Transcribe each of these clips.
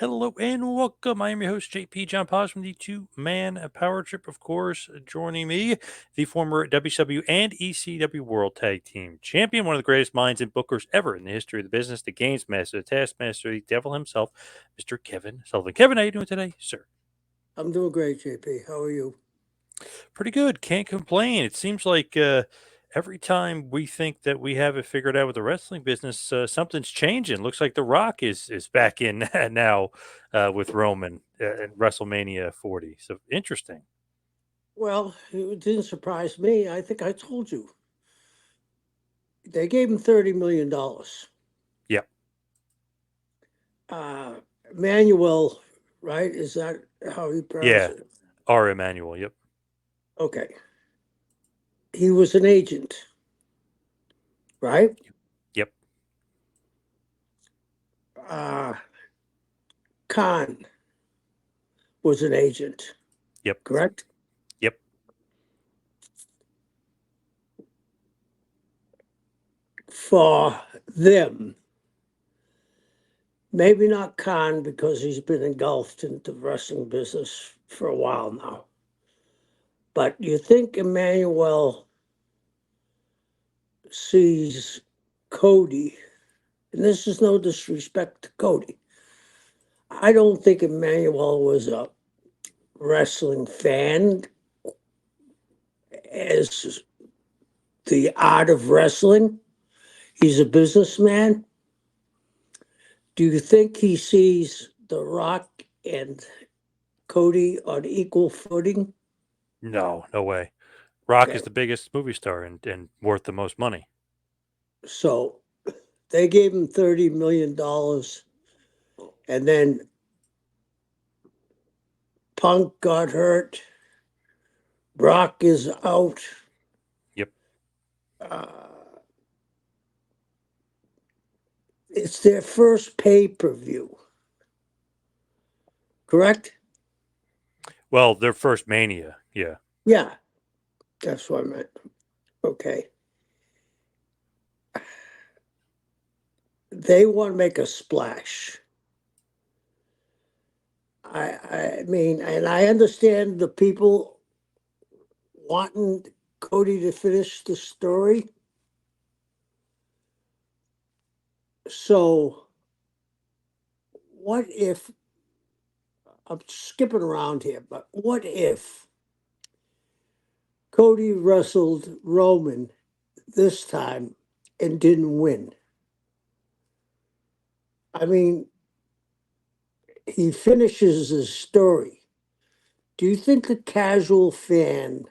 Hello and welcome. I am your host, JP John Paz from the Two Man Power Trip. Of course, joining me, the former WCW and ECW World Tag Team Champion, one of the greatest minds and bookers ever in the history of the business, the Games Master, the Taskmaster, the Devil himself, Mr. Kevin Sullivan. Kevin, how you doing today, sir? I'm doing great, JP. How are you? Pretty good. Can't complain. It seems like every time we think that we have it figured out with the wrestling business, something's changing. Looks like The Rock is back in now with Roman in WrestleMania 40. So interesting. Well, it didn't surprise me. I think I told you. They gave him $30 million. Yep. Uh, Manuel, right? Is that how you pronounce Yeah. it? R. Emanuel. Yep. Okay. He was an agent, right? Yep. Uh, Khan was an agent, Yep. correct? Yep. For them. Maybe not Khan because he's been engulfed into the wrestling business for a while now. But you think Emmanuel sees Cody, and this is no disrespect to Cody. I don't think Emmanuel was a wrestling fan as the art of wrestling. He's a businessman. Do you think he sees The Rock and Cody on equal footing? No, no way. Rock is Okay, the biggest movie star and worth the most money. so they gave him $30 million, and then Punk got hurt. Brock is out. Yep. Uh, it's their first pay-per-view, correct? Well, their first Mania. Yeah. Yeah, that's what I meant. Okay. They want to make a splash. I mean, and I understand the people wanting Cody to finish the story. So, what if I'm skipping around here, but what if Cody wrestled Roman this time and didn't win? I mean, he finishes his story. Do you think the casual fan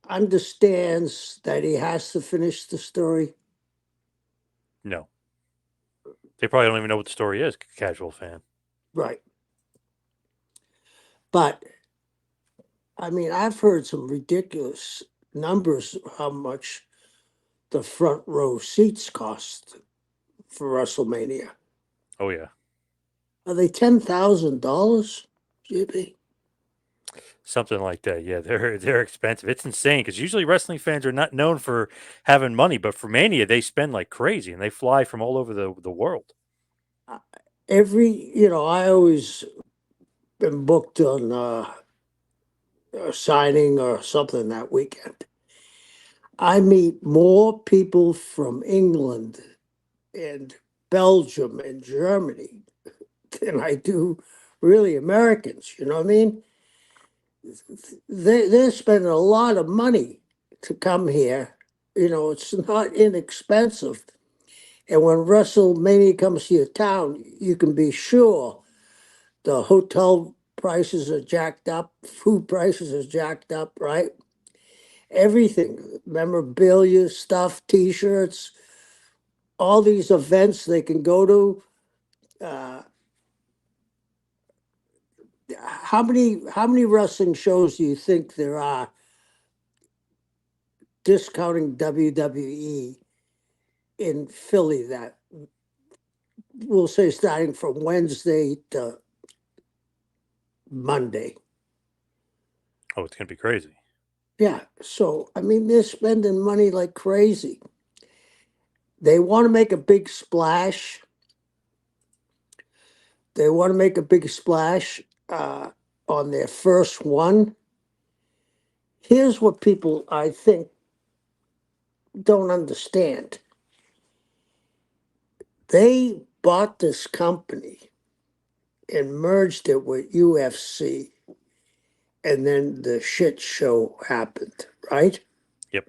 understands that he has to finish the story? No. They probably don't even know what the story is, casual fan. Right. But I mean, I've heard some ridiculous numbers how much the front row seats cost for WrestleMania. Oh, yeah. Are they $10,000, JP? Something like that. Yeah, they're expensive. It's insane because usually wrestling fans are not known for having money, but for Mania they spend like crazy and they fly from all over the world. I always been booked on a signing or something that weekend. I meet more people from England and Belgium and Germany than I do really Americans. You know what I mean? They're spending a lot of money to come here. It's not inexpensive. And when WrestleMania comes to your town, you can be sure the hotel prices are jacked up, food prices are jacked up, right? Everything, memorabilia, stuff, T-shirts, all these events they can go to. Uh, how many wrestling shows do you think there are, discounting WWE, in Philly, that we'll say starting from Wednesday to Monday? Oh, it's gonna be crazy. Yeah. So, I mean, they're spending money like crazy. They want to make a big splash. they want to make a big splash on their first one. Here's what people, I think, don't understand. They bought this company and merged it with UFC, and then the shit show happened, right? Yep.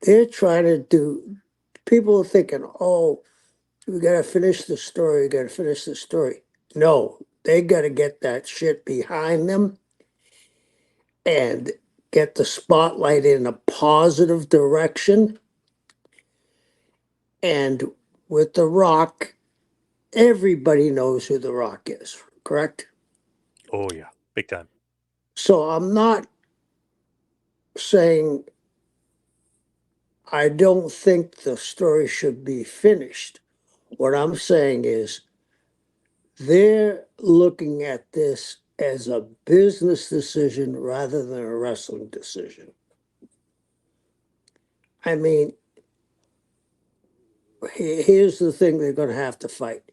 They're trying to do, people are thinking, oh, we got to finish the story, we got to finish the story. No, they got to get that shit behind them and get the spotlight in a positive direction. And with The Rock, everybody knows who The Rock is, correct? Oh yeah, big time. So I'm not saying I don't think the story should be finished. What I'm saying is they're looking at this as a business decision rather than a wrestling decision. I mean, here's the thing they're going to have to fight.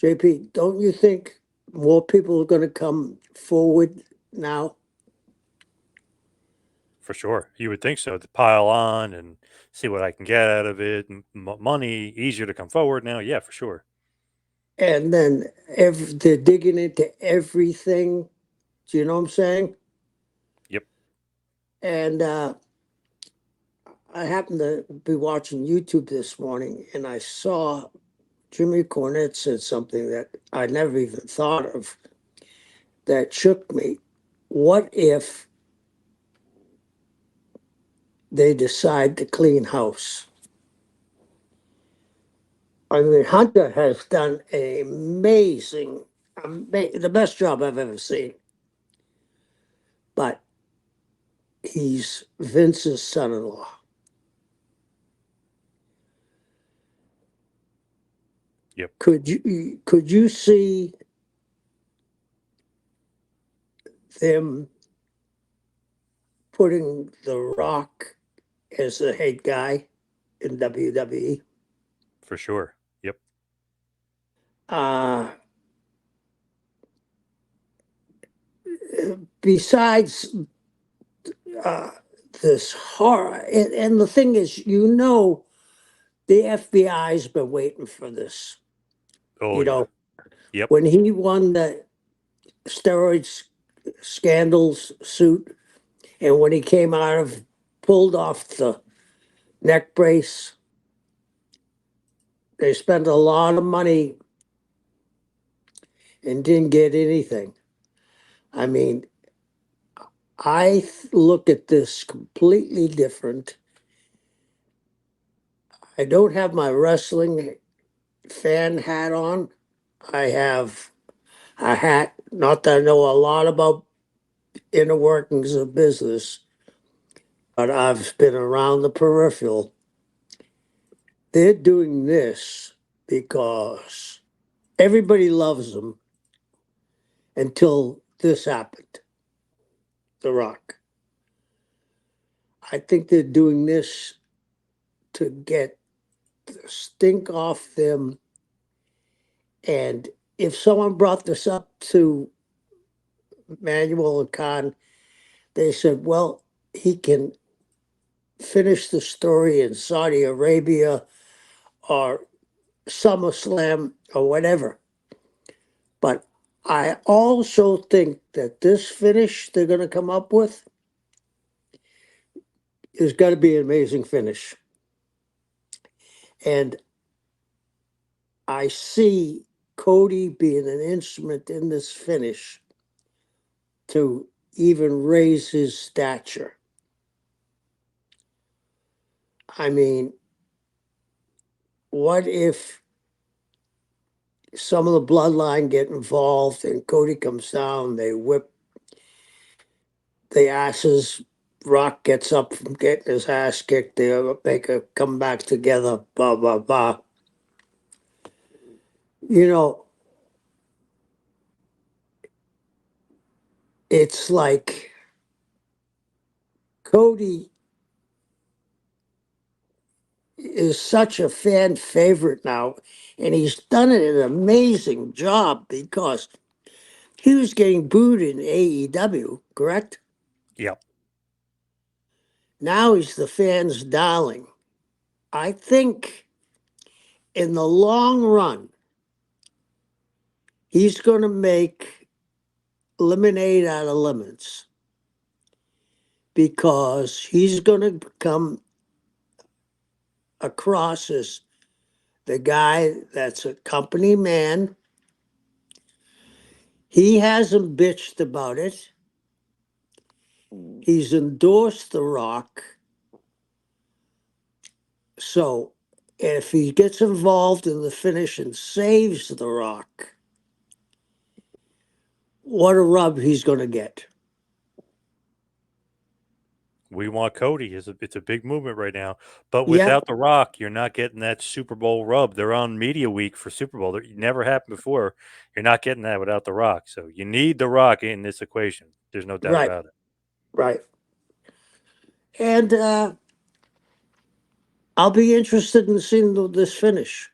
JP, don't you think more people are going to come forward now? For sure. You would think so. To pile on and see what I can get out of it. Money, easier to come forward now. Yeah, for sure. And then they're digging into everything. Do you know what I'm saying? Yep. And I happened to be watching YouTube this morning and I saw Jimmy Cornette said something that I never even thought of that shook me. What if they decide to clean house? I mean, Hunter has done an amazing, the best job I've ever seen. But he's Vince's son-in-law. Yep. Could you see them putting The Rock as the head guy in WWE? For sure. Yep. Uh, Besides uh, this horror, and the thing is, the FBI's been waiting for this. Oh You yeah. know, Yep. when he won the steroids scandals suit, and when he came out of, pulled off the neck brace, they spent a lot of money and didn't get anything. I mean, look at this completely different. I don't have my wrestling fan hat on. I have a hat, not that I know a lot about inner workings of business, but I've been around the peripheral. They're doing this because everybody loves them until this happened, The Rock. I think they're doing this to get the stink off them. And if someone brought this up to Manuel and Khan, they said, well, he can finish the story in Saudi Arabia or SummerSlam or whatever. But I also think that this finish they're going to come up with is going to be an amazing finish. And I see Cody being an instrument in this finish to even raise his stature. I mean, what if some of the bloodline get involved and Cody comes down, they whip the asses, Rock gets up from getting his ass kicked, they make a come back together, blah, blah, blah. You know, it's like Cody is such a fan favorite now, and he's done an amazing job because he was getting booed in AEW, correct? Yeah. Now he's the fans' darling. I think in the long run, he's going to make lemonade out of lemons because he's going to come across as the guy that's a company man. He hasn't bitched about it. He's endorsed The Rock. So if he gets involved in the finish and saves The Rock, what a rub he's going to get. We want Cody. It's a big movement right now. But Yeah, without The Rock, you're not getting that Super Bowl rub. They're on media week for Super Bowl. It never happened before. You're not getting that without The Rock. So you need The Rock in this equation. There's no doubt right, about it. right. And I'll be interested in seeing this finish.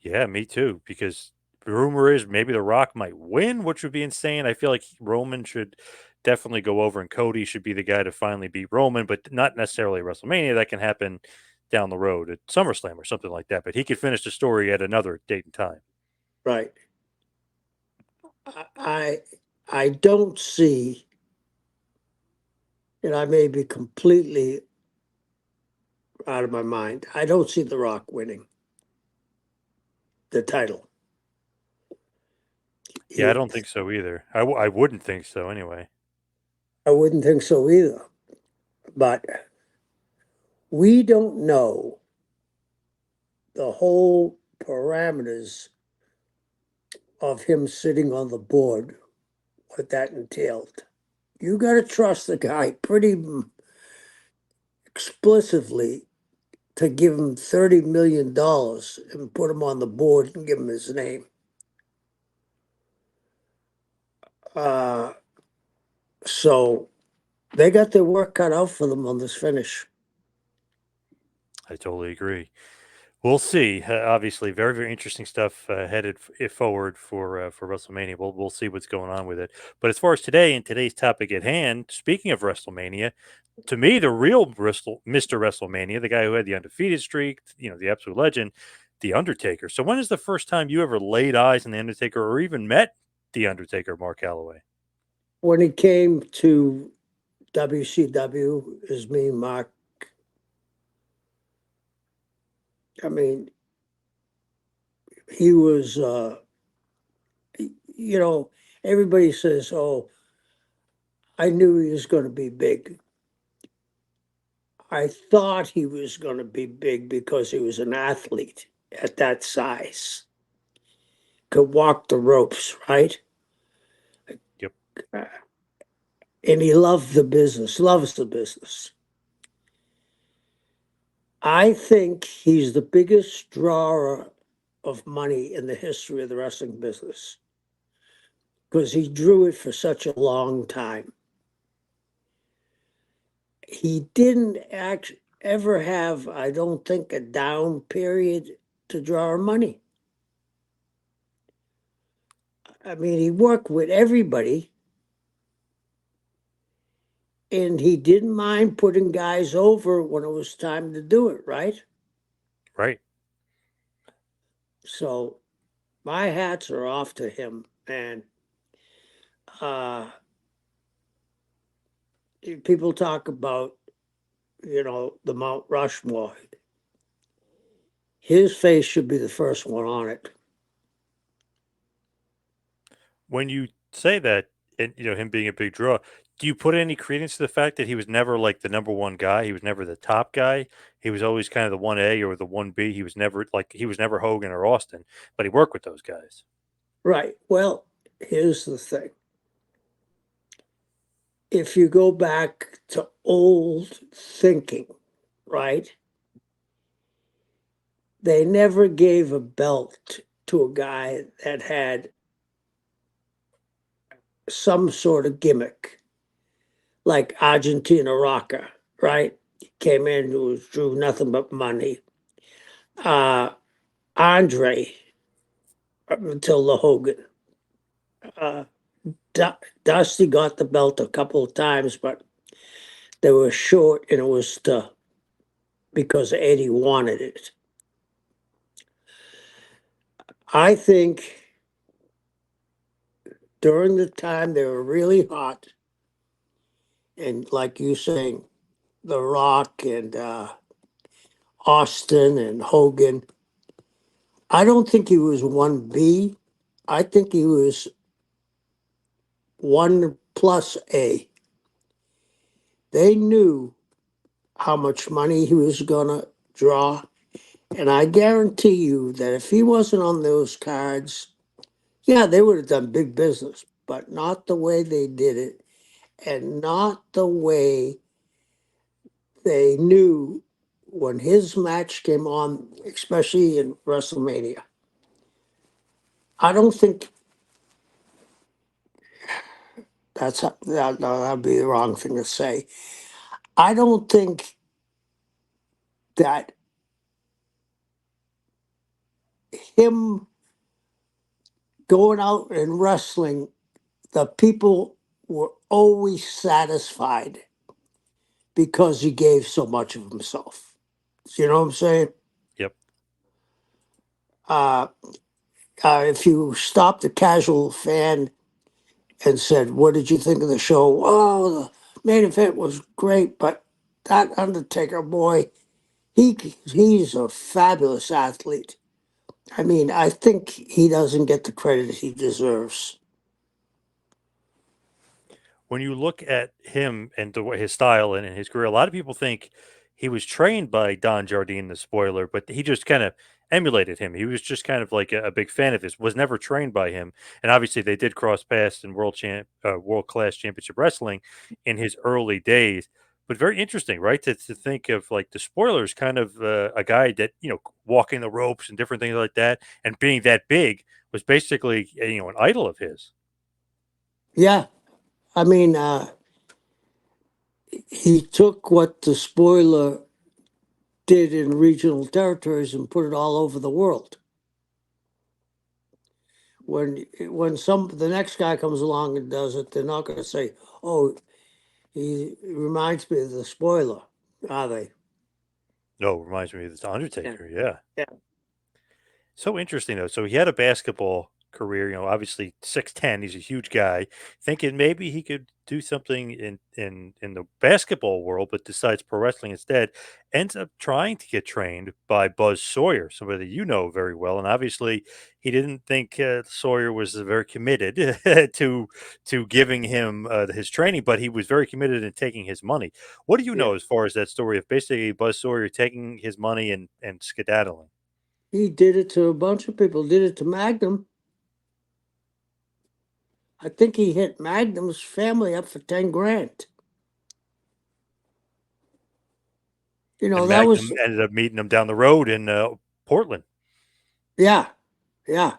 Yeah, me too. Because the rumor is maybe The Rock might win, which would be insane. I feel like Roman should definitely go over, and Cody should be the guy to finally beat Roman, but not necessarily at WrestleMania. That can happen down the road at SummerSlam or something like that. But he could finish the story at another date and time. Right. I I don't see, and I may be completely out of my mind. I don't see The Rock winning the title. Yeah, I He, don't think so either. I wouldn't think so anyway. I wouldn't think so either. But we don't know the whole parameters of him sitting on the board, what that entailed. You got to trust the guy pretty explicitly to give him $30 million and put him on the board and give him his name. Uh, so they got their work cut out for them on this finish. I totally agree. We'll see. Obviously, very very interesting stuff headed forward for WrestleMania. We'll see what's going on with it. But as far as today and today's topic at hand, speaking of WrestleMania, to me, the real Mr. WrestleMania, the guy who had the undefeated streak, the absolute legend, the Undertaker. So when is the first time you ever laid eyes on the Undertaker or even met the Undertaker, Mark Calloway? When he came to WCW, is me, Mark. I mean, he was, you know, everybody says, oh, I knew he was going to be big. I thought he was going to be big because he was an athlete at that size, could walk the ropes, right? Yep. And he loved the business, loves the business. I think he's the biggest drawer of money in the history of the wrestling business because he drew it for such a long time. He didn't ever have, I don't think, a down period to draw money. I mean, he worked with everybody and he didn't mind putting guys over when it was time to do it, right? Right. So my hats are off to him, man. Uh, People talk about, the Mount Rushmore. His face should be the first one on it. When you say that, and him being a big draw, do you put any credence to the fact that he was never like the number one guy? He was never the top guy. He was always kind of the 1A or the 1B. He was never Hogan or Austin, but he worked with those guys. Right. Well, here's the thing. If you go back to old thinking, right? They never gave a belt to a guy that had some sort of gimmick, like Argentina Rocca, right? came in who drew nothing but money. Uh, Andre, up until the Hogan. Uh, Dusty got the belt a couple of times, but they were short, and it was because Eddie wanted it. I think during the time they were really hot, and like you saying, The Rock and Austin and Hogan, I don't think he was 1B. I think he was 1 plus A. They knew how much money he was going to draw. And I guarantee you that if he wasn't on those cards, yeah, they would have done big business, but not the way they did it and not the way they knew when his match came on, especially in WrestleMania. I don't think that'd be the wrong thing to say. I don't think that him going out and wrestling, the people were always satisfied because he gave so much of himself. You know what I'm saying? Yep. Uh, if you stopped a casual fan and said, "What did you think of the show?" Oh, the main event was great, but that Undertaker boy, he's a fabulous athlete. I mean, I think he doesn't get the credit he deserves. When you look at him and his style and his career, a lot of people think he was trained by Don Jardine, the spoiler, but he just kind of emulated him. He was just kind of like a big fan of his, was never trained by him. And obviously, they did cross paths in world class championship wrestling in his early days. But very interesting, right? To think of like the spoilers, kind of a guy that walking the ropes and different things like that, and being that big was basically an idol of his. Yeah, I mean, he took what the spoiler did in regional territories and put it all over the world. When the next guy comes along and does it, they're not going to say, "Oh, he reminds me of the spoiler," are they? No, reminds me of the Yeah, Undertaker. Yeah. yeah, So interesting though. So he had a basketball career, obviously 6'10", he's a huge guy, thinking maybe he could do something in the basketball world, but decides pro wrestling instead. Ends up trying to get trained by Buzz Sawyer, somebody that you know very well, and obviously he didn't think Sawyer was very committed to giving him his training, but he was very committed in taking his money. What do you yeah. know as far as that story of basically Buzz Sawyer taking his money and skedaddling? He did it to a bunch of people. Did it to Magnum. I think he hit Magnum's family up for 10 grand. And That was Magnum ended up meeting him down the road in, Portland. yeah, yeah,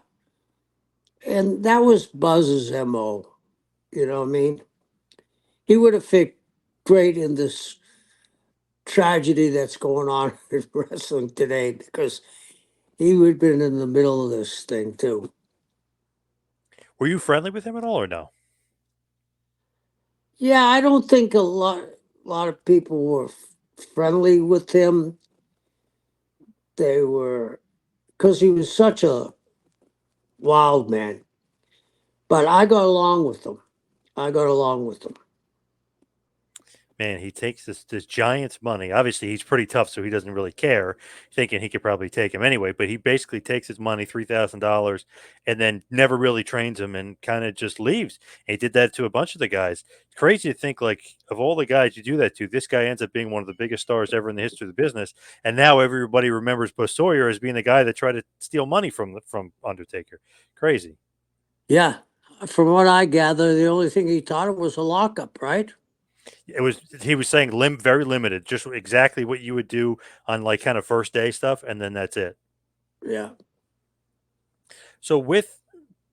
and that was Buzz's mo. You know what I mean? He would have fit great in this tragedy that's going on in wrestling today because he would have been in the middle of this thing too. Were you friendly with him at all or no? Yeah, I don't think a lot of people were friendly with him. They were because he was such a wild man. But I got along with them. I got along with them. Man, he takes this Giants money. Obviously, he's pretty tough, so he doesn't really care, thinking he could probably take him anyway. But he basically takes his money, $3,000, and then never really trains him and kind of just leaves. And he did that to a bunch of the guys. It's crazy to think, like, of all the guys you do that to, this guy ends up being one of the biggest stars ever in the history of the business. And now everybody remembers Buzz Sawyer as being the guy that tried to steal money from Undertaker. Crazy. Yeah. From what I gather, the only thing he taught him was a lockup, right? He was saying very limited, just exactly what you would do on like kind of first day stuff, and then that's it. Yeah. So with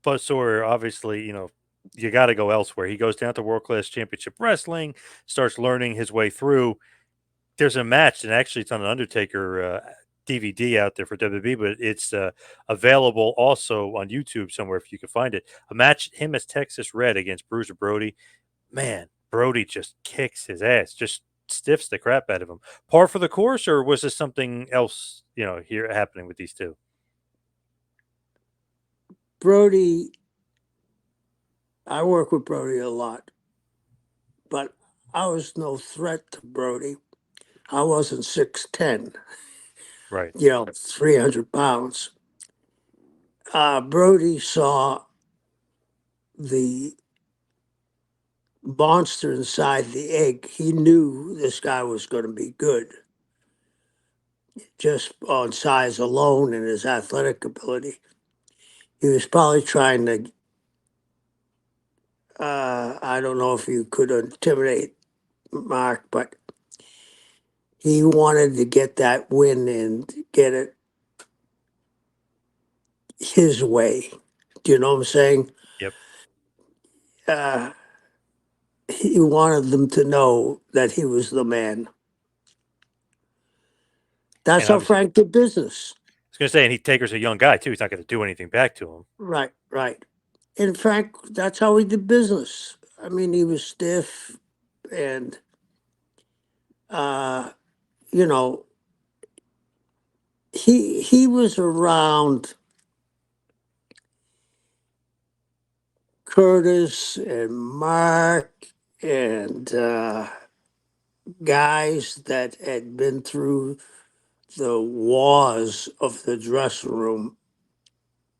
Buzz Sawyer, obviously, you got to go elsewhere. He goes down to World Class Championship Wrestling, starts learning his way through. there's a match, and actually it's on an Undertaker DVD out there for WWE, but it's available also on YouTube somewhere if you can find it. A match, him as Texas Red against Bruiser Brody. Man, Brody just kicks his ass, just stiffs the crap out of him. Par for the course, or was this something else, here happening with these two? Brody, I work with Brody a lot, but I was no threat to Brody. I wasn't 6'10", Right. 300 pounds. Brody saw the monster inside the egg. He knew this guy was going to be good just on size alone and his athletic ability. He was probably trying to, I don't know if you could intimidate Mark, but he wanted to get that win and get it his way. Do you know what I'm saying? Yep. Uh, he wanted them to know that he was the man. That's And how obviously, Frank did business. I was going to say, and Taker's a young guy too. He's not going to do anything back to him. Right, right. And Frank, that's how he did business. I mean, he was stiff and, uh, you know, he was around Curtis and Mark and guys that had been through the wars of the dressing room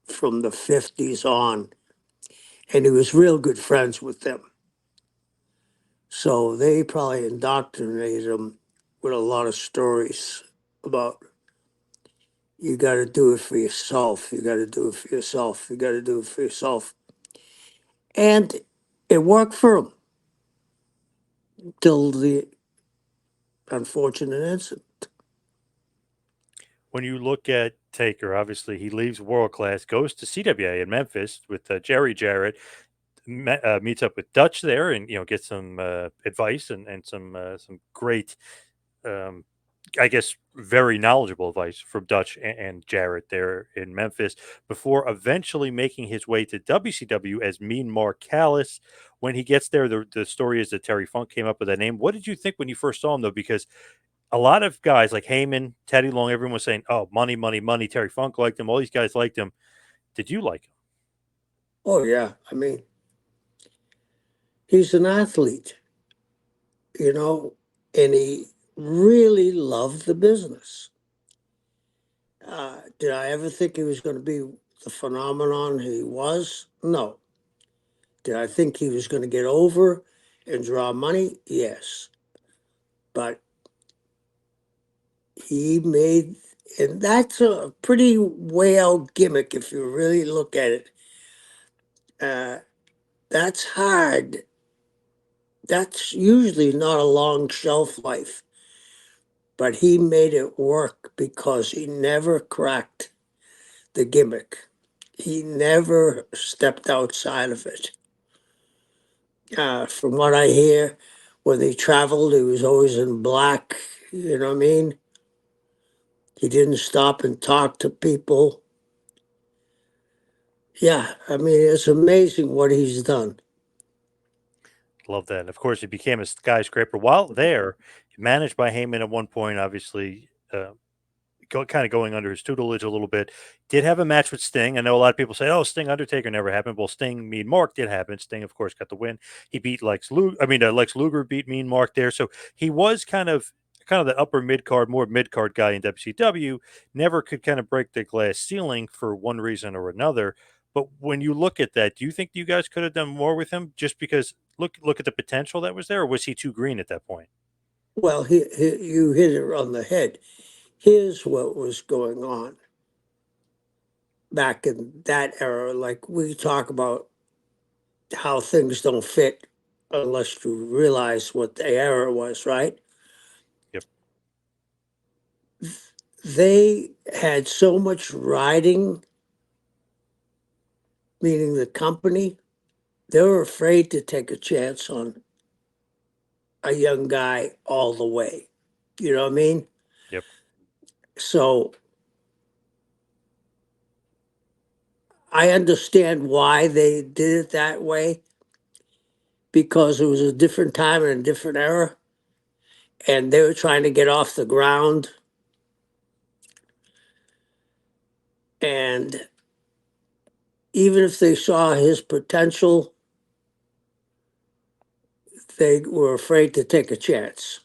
from the 50s on. And he was real good friends with them. So they probably indoctrinated him with a lot of stories about you got to do it for yourself. You got to do it for yourself. You got to do it for yourself. And it worked for him till the unfortunate incident. When you look at Taker, obviously he leaves World Class, goes to CWA in Memphis with Jerry Jarrett, meets up with Dutch there, and gets some advice and some great, um, I guess, very knowledgeable advice from Dutch and Jarrett there in Memphis before eventually making his way to WCW as Mean Mark Callis. When he gets there, the story is that Terry Funk came up with that name. What did you think when you first saw him, though? Because a lot of guys like Heyman, Teddy Long, everyone was saying, "Oh, money, money, money." Terry Funk liked him. All these guys liked him. Did you like him? Oh, yeah. I mean, he's an athlete, you know, and he really loved the business. Did I ever think he was going to be the phenomenon he was? No. Did I think he was going to get over and draw money? Yes. But he made, and that's a pretty way out gimmick if you really look at it. Uh, that's hard. That's usually not a long shelf life, but he made it work because he never cracked the gimmick. He never stepped outside of it. From what I hear, when he traveled, he was always in black. You know what I mean? He didn't stop and talk to people. Yeah, I mean, it's amazing what he's done. Love that. And of course, he became a skyscraper. While there, managed by Heyman at one point, obviously, kind of going under his tutelage a little bit. Did have a match with Sting. I know a lot of people say, "Oh, Sting Undertaker never happened." Well, Sting Mean Mark did happen. Sting, of course, got the win. He beat Lex Luger. I mean, Lex Luger beat Mean Mark there. So he was kind of the upper mid card, more mid card guy in WCW. Never could kind of break the glass ceiling for one reason or another. But when you look at that, do you think you guys could have done more with him just because look at the potential that was there, or was he too green at that point? Well, you hit it on the head. Here's what was going on back in that era. Like we talk about how things don't fit unless you realize what the era was, right? Yep. They had so much riding, meaning the company, they were afraid to take a chance on a young guy all the way. You know what I mean? Yep. So I understand why they did it that way because it was a different time and a different era, and they were trying to get off the ground. And even if they saw his potential, they were afraid to take a chance.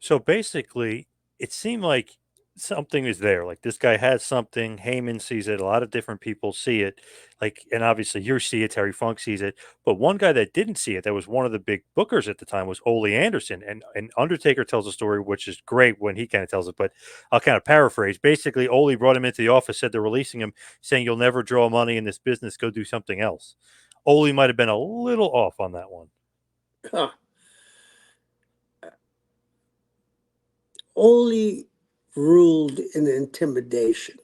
So basically, it seemed like something is there. Like this guy has something. Heyman sees it. A lot of different people see it. Like, and obviously you see it. Terry Funk sees it. But one guy that didn't see it, that was one of the big bookers at the time, was Ole Anderson. And Undertaker tells a story which is great when he kind of tells it. But I'll kind of paraphrase. Basically, Ole brought him into the office, said they're releasing him, saying you'll never draw money in this business. Go do something else. Ole might have been a little off on that one. Huh. Only ruled in intimidation.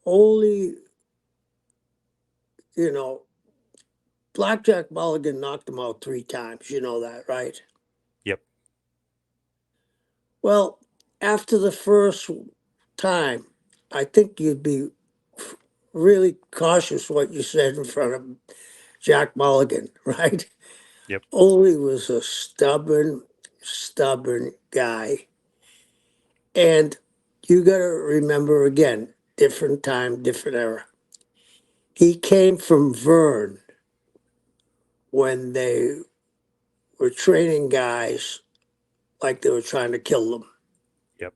Only, you know, Blackjack Mulligan knocked him out 3 times. You know that, right? Yep. Well, after the first time, I think you'd be really cautious what you said in front of Jack Mulligan, right? Yep. Ole was a stubborn, stubborn guy. And you got to remember again, different time, different era. He came from Vern when they were training guys like they were trying to kill them. Yep.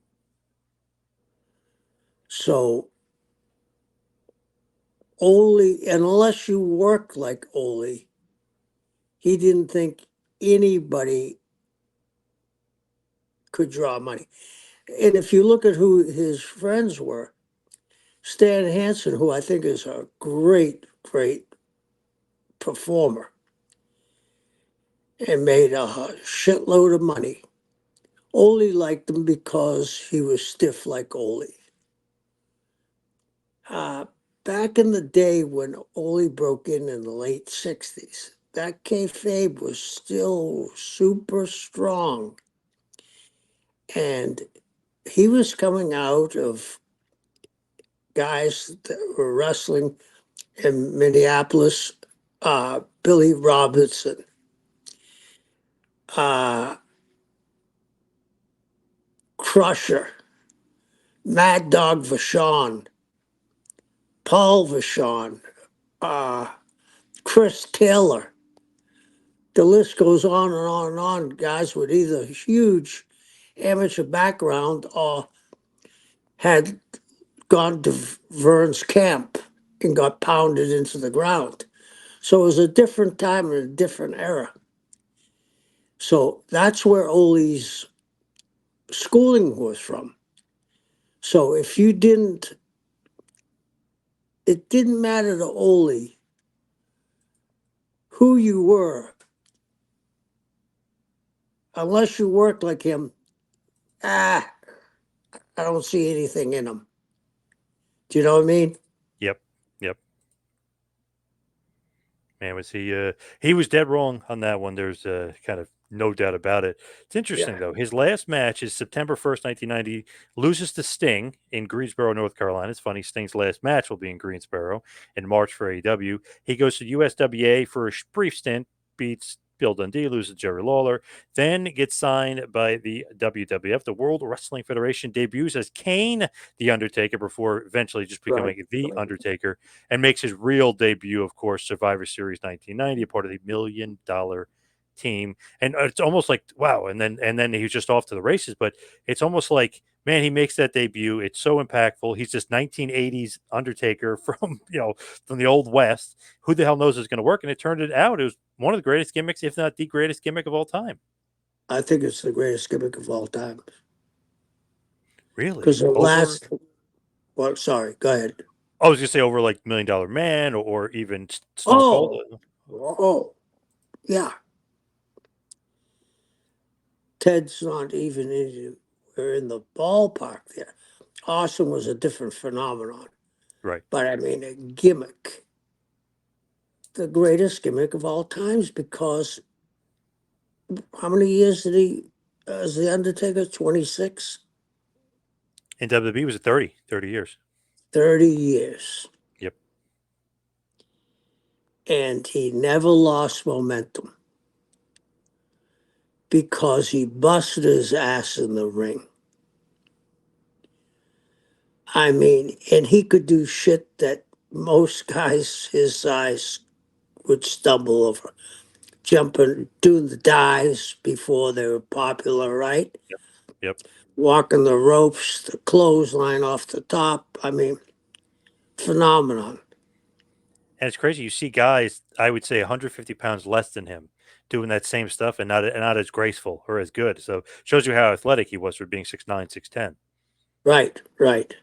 So Ole, unless you work like Ole, he didn't think anybody could draw money. And if you look at who his friends were, Stan Hansen, who I think is a great, great performer and made a shitload of money. Ole liked him because he was stiff like Ole. Uh, Back in the day when Ole broke in the late 60s, that kayfabe was still super strong. And he was coming out of guys that were wrestling in Minneapolis, Billy Robinson, uh, Crusher, Mad Dog Vachon, Paul Vachon, uh, Chris Taylor. The list goes on and on and on. Guys with either huge amateur background or had gone to Vern's camp and got pounded into the ground. So it was a different time and a different era. So that's where Ole's schooling was from. So if you didn't, it didn't matter to Ole who you were, unless you worked like him. Ah, I don't see anything in him. Do you know what I mean? Yep. Yep. Man, was he was dead wrong on that one. There's kind of no doubt about it. It's interesting Yeah. though. His last match is September 1st, 1990. Loses to Sting in Greensboro, North Carolina. It's funny. Sting's last match will be in Greensboro in March for AEW. He goes to USWA for a brief stint. Beats Bill Dundee, loses Jerry Lawler, then gets signed by the WWF, the World Wrestling Federation. Debuts as Kane, the Undertaker, before eventually just Right. becoming the Undertaker, and makes his real debut, of course, Survivor Series 1990, a part of the $1 million team. And it's almost like wow. And then he was just off to the races. But it's almost like man, he makes that debut. It's so impactful. He's this 1980s Undertaker from from the old West. Who the hell knows is going to work? And it turned it out. It was one of the greatest gimmicks, if not the greatest gimmick of all time. I think it's the greatest gimmick of all time. Really? Because the Over last, well, sorry, go ahead. I was gonna say over like $1 Million Man or even Stone Cold. Oh, oh, yeah. Ted's not even in, we're in the ballpark there. Austin was a different phenomenon. Right. But I mean, a gimmick, the greatest gimmick of all times, because how many years did he, as the Undertaker? 26? In WWE was it 30 years. 30 years. Yep. And he never lost momentum because he busted his ass in the ring. I mean, and he could do shit that most guys his size would stumble over. Jumping, doing the dives before they were popular, right? Yep. Yep. Walking the ropes, the clothesline off the top. I mean, phenomenon. And it's crazy. You see guys, I would say 150 pounds less than him, doing that same stuff and not as graceful or as good. So shows you how athletic he was for being 6'9", 6'10". Right, right.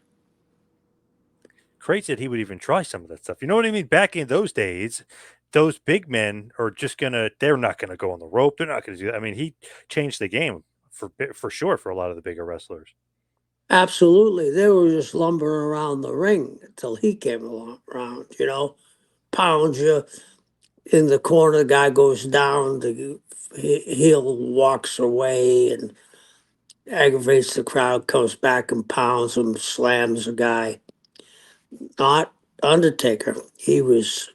Crazy that he would even try some of that stuff. You know what I mean? Back in those days, those big men are just they're not gonna go on the rope. They're not gonna do that. I mean, he changed the game for sure for a lot of the bigger wrestlers. Absolutely. They were just lumbering around the ring until he came along around, pounds you in the corner, the guy goes down, the heel walks away and aggravates the crowd, comes back and pounds him, slams the guy. Not Undertaker. He was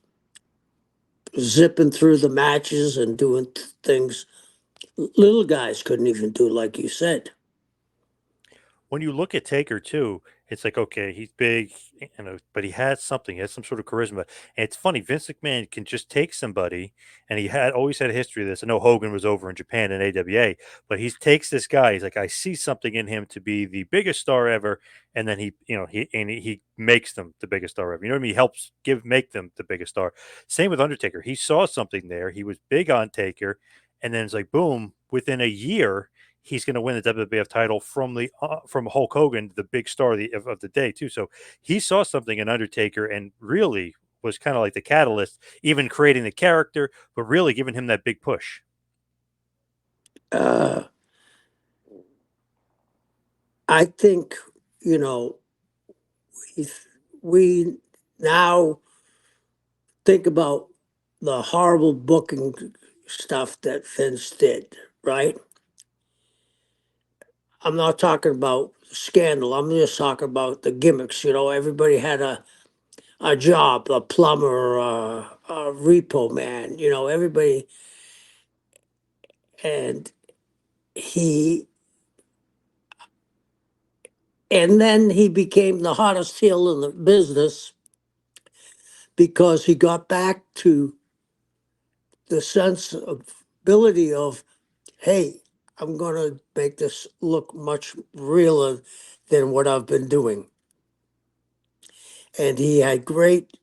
zipping through the matches and doing things little guys couldn't even do, like you said. When you look at Taker too, it's like, okay, he's big, but he has something. He has some sort of charisma. And it's funny, Vince McMahon can just take somebody, and he had always had a history of this. I know Hogan was over in Japan in AWA, but he takes this guy. He's like, I see something in him to be the biggest star ever, and then he makes them the biggest star ever. You know what I mean? He helps make them the biggest star. Same with Undertaker. He saw something there. He was big on Taker, and then it's like, boom, within a year he's going to win the WWF title from Hulk Hogan, the big star of the day too. So he saw something in Undertaker and really was kind of like the catalyst, even creating the character, but really giving him that big push. Uh, I think, you know, we now think about the horrible booking stuff that Vince did, right? I'm not talking about scandal. I'm just talking about the gimmicks. Everybody had a job, a plumber, a repo man, everybody. And he, and then he became the hottest heel in the business because he got back to the sense of ability of, hey, I'm going to make this look much realer than what I've been doing. And he had great,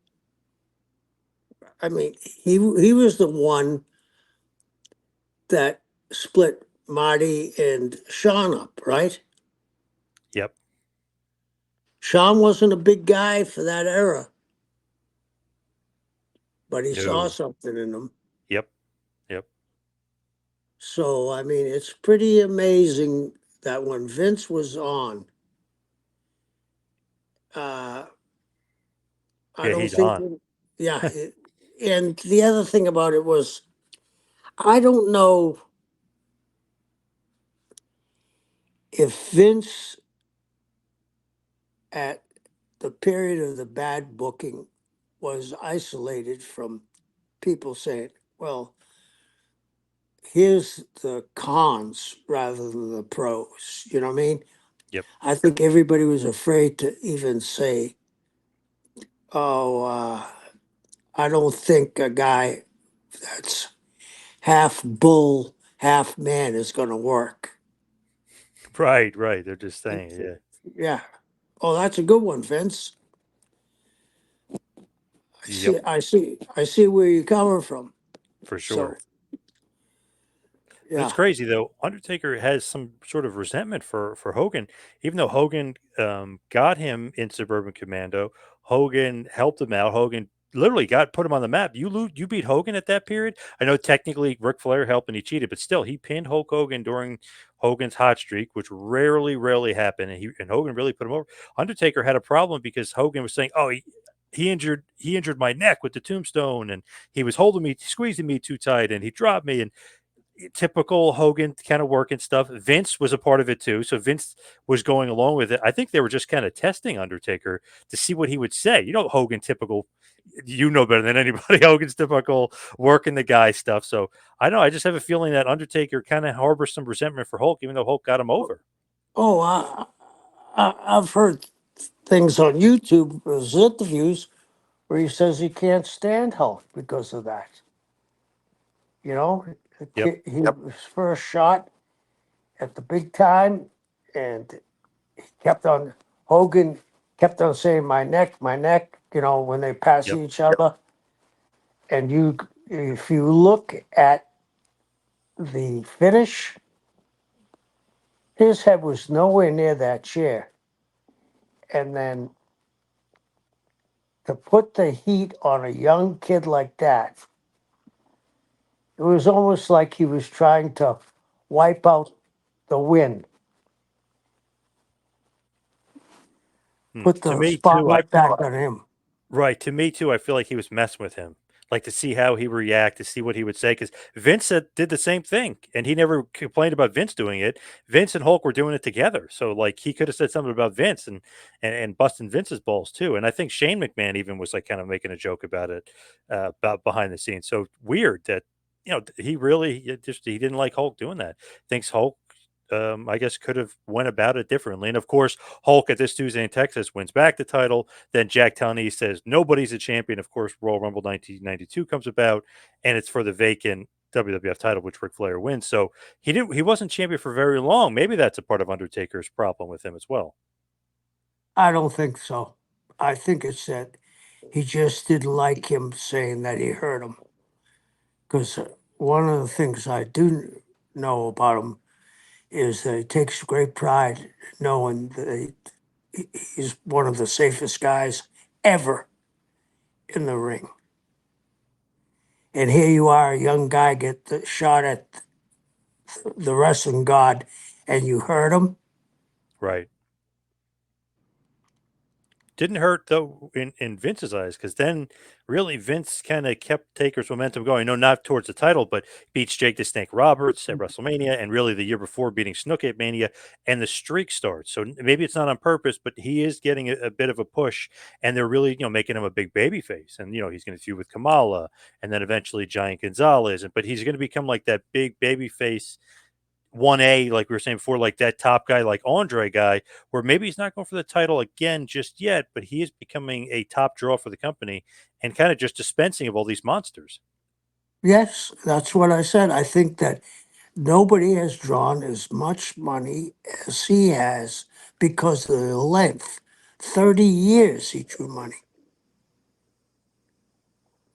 I mean, he was the one that split Marty and Sean up, right? Yep. Sean wasn't a big guy for that era, but he saw No. something in him. Yep. Yep. So, I mean, it's pretty amazing that when Vince was on, uh, I Yeah, don't he's think, on. yeah. And the other thing about it was, I don't know if Vince, at the period of the bad booking, was isolated from people saying, well, here's the cons rather than the pros. You know what I mean? Yep. I think everybody was afraid to even say, oh, I don't think a guy that's half bull, half man is going to work. Right. Right. They're just saying, yeah. Yeah. Oh, that's a good one, Vince. I Yep. see. I see where you're coming from. For So, sure. But it's yeah. crazy though. Undertaker has some sort of resentment for Hogan, even though Hogan got him in Suburban Commando. Hogan helped him out. Hogan literally put him on the map. You beat Hogan at that period. I know technically Ric Flair helped and he cheated, but still he pinned Hulk Hogan during Hogan's hot streak, which rarely happened, and Hogan really put him over. Undertaker had a problem because Hogan was saying, "Oh, he injured my neck with the tombstone, and he was holding me, squeezing me too tight, and he dropped me." And typical Hogan kind of working stuff. Vince was a part of it too, so Vince was going along with it. I think they were just kind of testing Undertaker to see what he would say. Hogan typical. You know better than anybody. Hogan's typical working the guy stuff. So I know. I just have a feeling that Undertaker kind of harbors some resentment for Hulk, even though Hulk got him over. Oh, I've heard things on YouTube, his interviews, where he says he can't stand Hulk because of that. You know, Yep. he was first shot at the big time, and he kept on, Hogan kept on saying, my neck, when they pass Yep. each other. And if you look at the finish, his head was nowhere near that chair. And then to put the heat on a young kid like that, it was almost like he was trying to wipe out the win, put To the me too. spotlight back on him. Right. To me too, I feel like he was messing with him. Like to see how he react, to see what he would say, because Vince did the same thing, and he never complained about Vince doing it. Vince and Hulk were doing it together, so like he could have said something about Vince and busting Vince's balls too. And I think Shane McMahon even was like kind of making a joke about it, about behind the scenes. So weird that he really he didn't like Hulk doing that. Thinks Hulk I guess could have went about it differently. And of course, Hulk at this Tuesday in Texas wins back the title. Then Jack Tunney says nobody's a champion. Of course, Royal Rumble 1992 comes about, and it's for the vacant WWF title, which Ric Flair wins. So he wasn't champion for very long. Maybe that's a part of Undertaker's problem with him as well. I don't think so. I think it's that he just didn't like him saying that he hurt him. Because one of the things I do know about him is that he takes great pride knowing that he's one of the safest guys ever in the ring. And here you are, a young guy, get the shot at the wrestling god, and you hurt him. Right. Didn't hurt though in Vince's eyes, because then really Vince kind of kept Taker's momentum going. No, not towards the title, but beats Jake the Snake Roberts at WrestleMania, and really the year before beating Snook at Mania, and the streak starts. So maybe it's not on purpose, but he is getting a bit of a push, and they're really making him a big baby face, and he's going to feud with Kamala, and then eventually Giant Gonzalez, but he's going to become like that big baby face 1A, like we were saying before, like that top guy, like Andre guy, where maybe he's not going for the title again just yet, but he is becoming a top draw for the company and kind of just dispensing of all these monsters. Yes, that's what I said. I think that nobody has drawn as much money as he has because of the length. 30 years he drew money.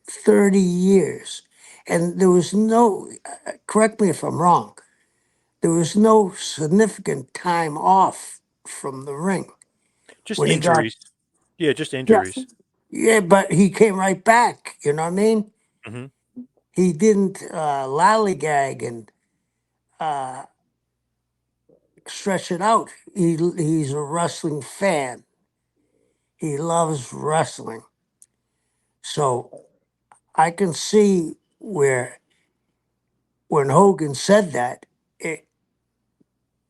30 years. And there was no, correct me if I'm wrong, there was no significant time off from the ring Just when he got, injuries. Yeah, just yeah, injuries. yeah, but he came right back. You know what I mean? Hmm. He didn't lollygag and uh, stretch it out. He's a wrestling fan. He loves wrestling. So I can see where when Hogan said that, it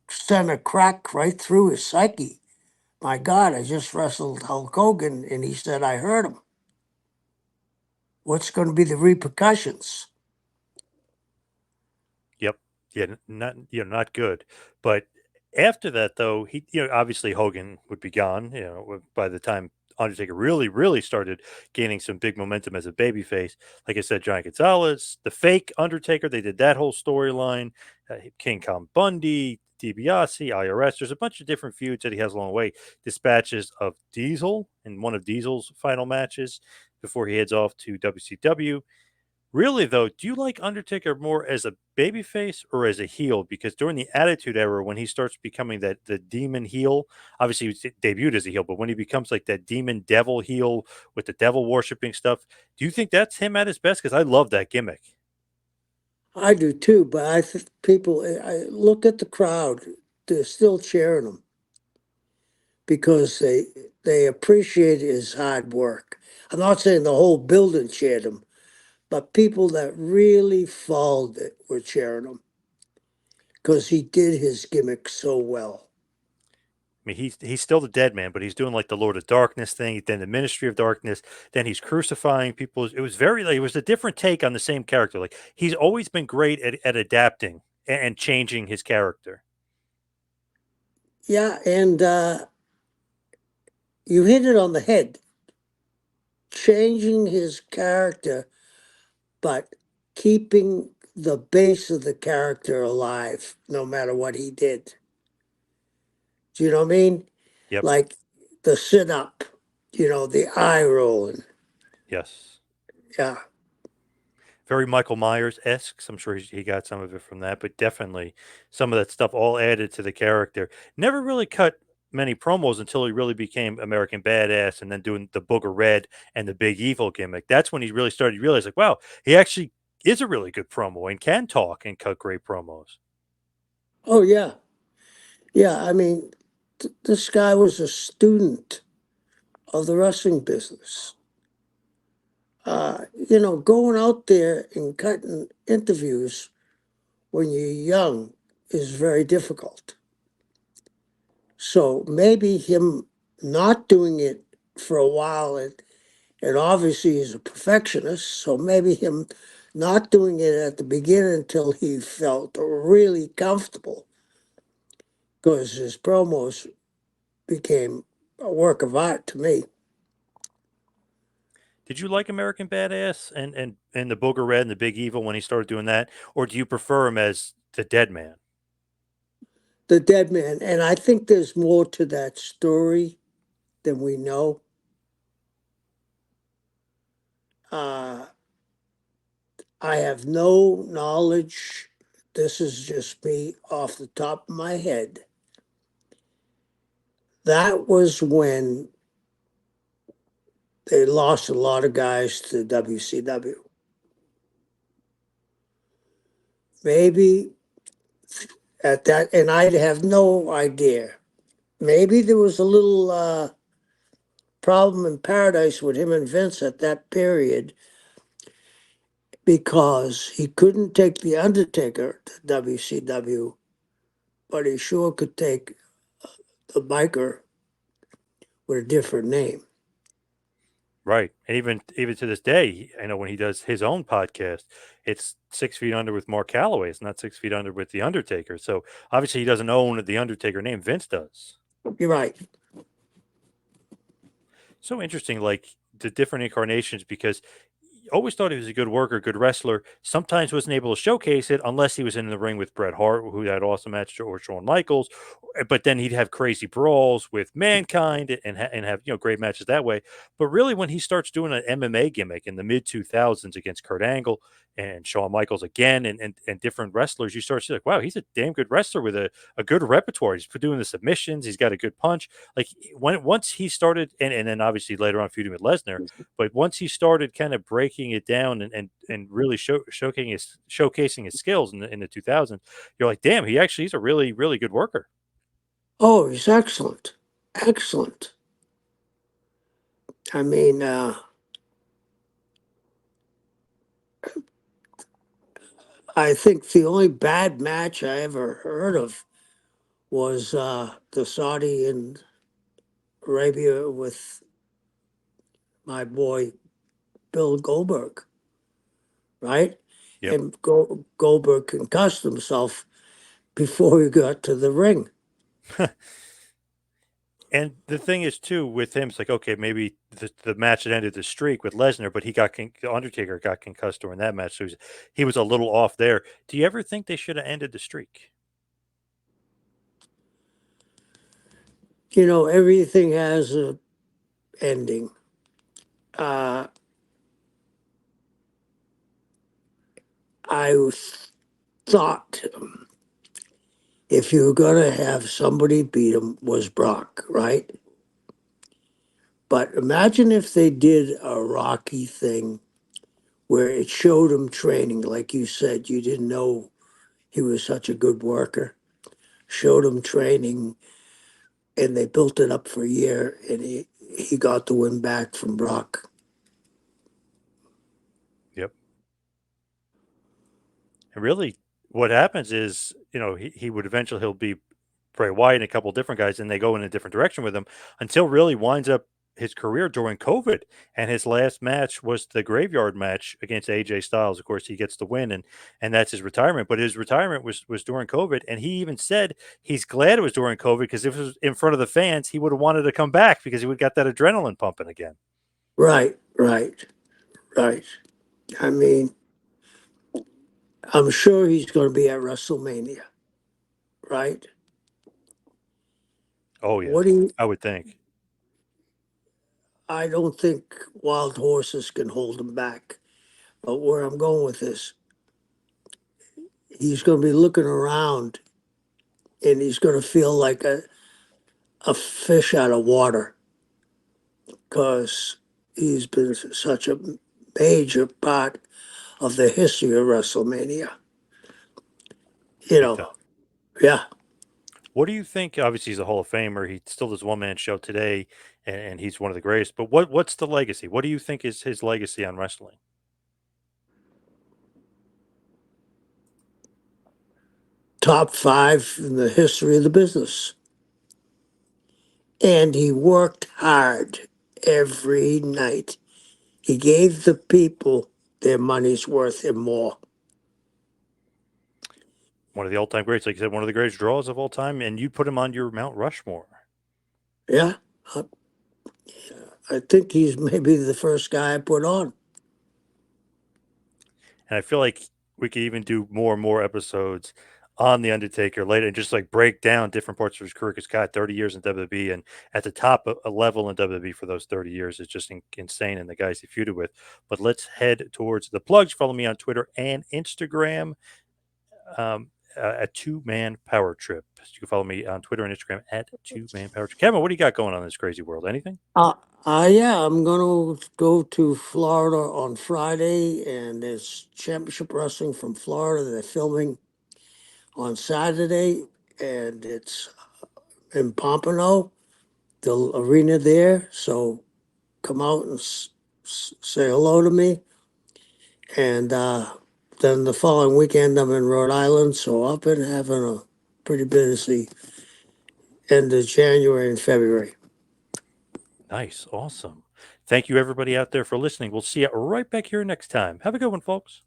sent a crack right through his psyche. My God, I just wrestled Hulk Hogan and he said I hurt him. What's going to be the repercussions? Yep. Yeah, not not good. But after that, though, he obviously Hogan would be gone. By the time Undertaker really started gaining some big momentum as a babyface. Like I said, Giant Gonzalez, the fake Undertaker, they did that whole storyline. King Kong Bundy, DiBiase, IRS. There's a bunch of different feuds that he has along the way. Dispatches of Diesel in one of Diesel's final matches before he heads off to WCW. Really, though, do you like Undertaker more as a babyface or as a heel? Because during the Attitude Era, when he starts becoming that the demon heel, obviously he was debuted as a heel, but when he becomes like that demon devil heel with the devil worshipping stuff, do you think that's him at his best? Because I love that gimmick. I do too, but I think people, I look at the crowd, they're still cheering him because they appreciate his hard work. I'm not saying the whole building cheered him, but people that really followed it were cheering him because he did his gimmick so well. I mean, he's still the dead man, but he's doing like the Lord of Darkness thing, then the Ministry of Darkness, then he's crucifying people. It was very like it was a different take on the same character. Like he's always been great at adapting and changing his character. Yeah, and you hit it on the head. Changing his character, but keeping the base of the character alive, no matter what he did. Do you know what I mean? Yep. Like the sit up, the eye rolling. Yes. Yeah. Very Michael Myers esque. I'm sure he got some of it from that, but definitely some of that stuff all added to the character. Never really cut many promos until he really became American Badass and then doing the Booger Red and the Big Evil gimmick. That's when he really started to realize, like, wow, he actually is a really good promo and can talk and cut great promos. Oh, yeah. Yeah. I mean, this guy was a student of the wrestling business. Going out there and cutting interviews when you're young is very difficult. So maybe him not doing it for a while, and obviously he's a perfectionist, so maybe him not doing it at the beginning until he felt really comfortable, because his promos became a work of art to me. Did you like American Badass and the Booger Red and the Big Evil when he started doing that, or do you prefer him as the Dead Man? The Dead Man, and I think there's more to that story than we know. Uh, I have no knowledge. This is just me off the top of my head. That was when they lost a lot of guys to WCW. Maybe at that, and I have no idea. Maybe there was a little problem in paradise with him and Vince at that period because he couldn't take the Undertaker to WCW, but he sure could take the biker with a different name. Right. And even to this day, I know when he does his own podcast, it's 6 feet under with Mark Calloway. It's not 6 feet under with the Undertaker. So obviously he doesn't own the Undertaker name. Vince does. You're right. So interesting, like the different incarnations, because always thought he was a good worker, good wrestler. Sometimes wasn't able to showcase it unless he was in the ring with Bret Hart, who had awesome match, or Shawn Michaels. But then he'd have crazy brawls with Mankind and have great matches that way. But really, when he starts doing an MMA gimmick in the mid 2000s against Kurt Angle and Shawn Michaels again and different wrestlers, you start to see like, wow, he's a damn good wrestler with a good repertoire. He's doing the submissions. He's got a good punch. Like once he started, and then obviously later on feuding with Lesnar, but once he started kind of breaking it down and really showcasing his skills in the 2000s, you're like, damn, he's a really really good worker. Oh, he's excellent. Excellent. I mean, I think the only bad match I ever heard of was the Saudi in Arabia with my boy Bill Goldberg, right? Yep. And Goldberg concussed himself before he got to the ring. And the thing is too with him, it's like okay, maybe the match that ended the streak with Lesnar, but the Undertaker got concussed during that match, so he was a little off there. Do you ever think they should have ended the streak? Everything has a ending. Uh, I thought if you were going to have somebody beat him was Brock, right? But imagine if they did a Rocky thing where it showed him training, like you said, you didn't know he was such a good worker. Showed him training, and they built it up for a year, and he got the win back from Brock. Yep. And really, what happens is, he would eventually he'll be Bray Wyatt and a couple different guys, and they go in a different direction with him until really winds up his career during COVID. And his last match was the graveyard match against AJ Styles. Of course, he gets the win, and that's his retirement. But his retirement was during COVID, and he even said he's glad it was during COVID because if it was in front of the fans, he would have wanted to come back because he would got that adrenaline pumping again. Right, right, right. I mean, I'm sure he's going to be at WrestleMania, right? Oh yeah, What do you? I would think. I don't think wild horses can hold him back. But where I'm going with this, he's going to be looking around and he's going to feel like a fish out of water because he's been such a major part of the history of WrestleMania. You Big time. know, yeah. What do you think? Obviously, he's a Hall of Famer. He still does one man show today, and he's one of the greatest. But what's the legacy? What do you think is his legacy on wrestling? Top five in the history of the business. And he worked hard every night. He gave the people their money's worth and more. One of the all-time greats, like you said, one of the greatest draws of all time, and you put him on your Mount Rushmore. Yeah, I, I think he's maybe the first guy I put on. And I feel like we could even do more and more episodes on the Undertaker later, and just like break down different parts of his career. Because God, 30 years in WWE, and at the top of a level in WWE for those 30 years is just insane. And the guys he feuded with. But let's head towards the plugs. Follow me on Twitter and Instagram. A two-man power trip. You can follow me on Twitter and Instagram at two-man power trip. Kevin, what do you got going on in this crazy world? Anything? Yeah, I'm gonna go to Florida on Friday, and there's championship wrestling from Florida. They're filming on Saturday, and it's in Pompano, the arena there. So come out and say hello to me. And then the following weekend, I'm in Rhode Island, so I've been having a pretty busy end of January and February. Nice. Awesome. Thank you, everybody out there, for listening. We'll see you right back here next time. Have a good one, folks.